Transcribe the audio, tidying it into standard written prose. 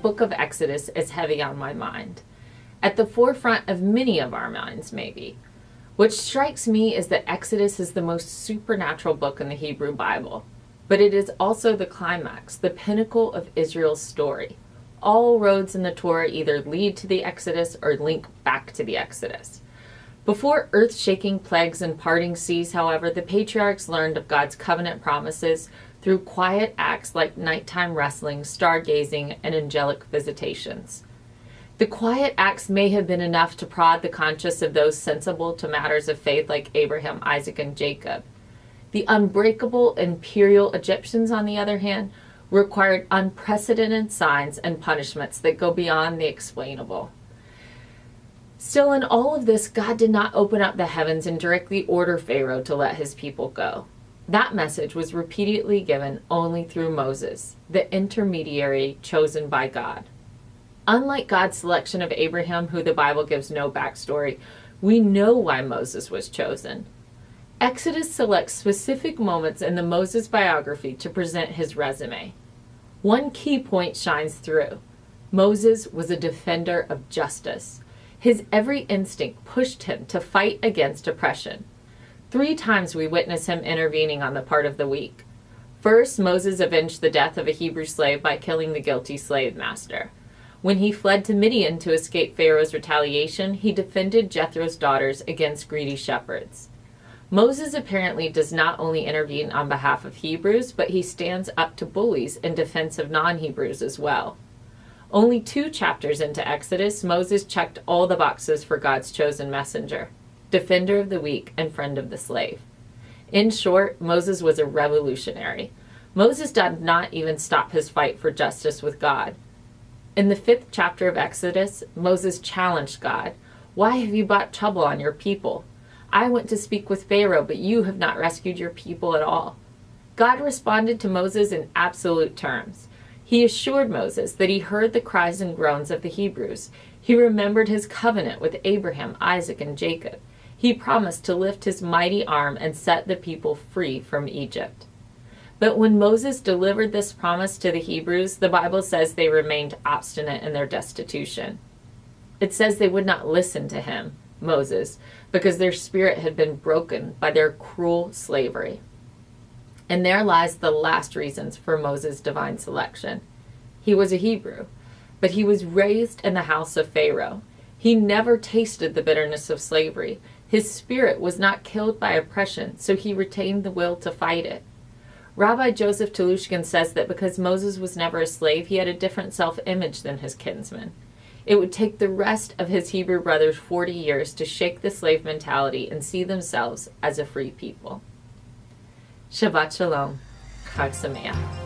book of Exodus is heavy on my mind. At the forefront of many of our minds, maybe. What strikes me is that Exodus is the most supernatural book in the Hebrew Bible, but it is also the climax, the pinnacle of Israel's story. All roads in the Torah either lead to the Exodus or link back to the Exodus. Before earth-shaking plagues and parting seas, however, the patriarchs learned of God's covenant promises through quiet acts like nighttime wrestling, stargazing, and angelic visitations. The quiet acts may have been enough to prod the conscience of those sensible to matters of faith like Abraham, Isaac, and Jacob. The unbreakable imperial Egyptians, on the other hand, required unprecedented signs and punishments that go beyond the explainable. Still, in all of this, God did not open up the heavens and directly order Pharaoh to let his people go. That message was repeatedly given only through Moses, the intermediary chosen by God. Unlike God's selection of Abraham, who the Bible gives no backstory, we know why Moses was chosen. Exodus selects specific moments in the Moses biography to present his resume. One key point shines through. Moses was a defender of justice. His every instinct pushed him to fight against oppression. 3 times we witness him intervening on the part of the weak. First, Moses avenged the death of a Hebrew slave by killing the guilty slave master. When he fled to Midian to escape Pharaoh's retaliation, he defended Jethro's daughters against greedy shepherds. Moses apparently does not only intervene on behalf of Hebrews, but he stands up to bullies in defense of non-Hebrews as well. Only 2 chapters into Exodus, Moses checked all the boxes for God's chosen messenger, defender of the weak and friend of the slave. In short, Moses was a revolutionary. Moses did not even stop his fight for justice with God. In the 5th chapter of Exodus, Moses challenged God. "Why have you brought trouble on your people? I went to speak with Pharaoh, but you have not rescued your people at all." God responded to Moses in absolute terms. He assured Moses that he heard the cries and groans of the Hebrews. He remembered his covenant with Abraham, Isaac, and Jacob. He promised to lift his mighty arm and set the people free from Egypt. But when Moses delivered this promise to the Hebrews, the Bible says they remained obstinate in their destitution. It says they would not listen to him, Moses, because their spirit had been broken by their cruel slavery. And there lies the last reasons for Moses' divine selection. He was a Hebrew, but he was raised in the house of Pharaoh. He never tasted the bitterness of slavery. His spirit was not killed by oppression, so he retained the will to fight it. Rabbi Joseph Telushkin says that because Moses was never a slave, he had a different self-image than his kinsmen. It would take the rest of his Hebrew brothers 40 years to shake the slave mentality and see themselves as a free people. Shabbat Shalom. Chag Sameach.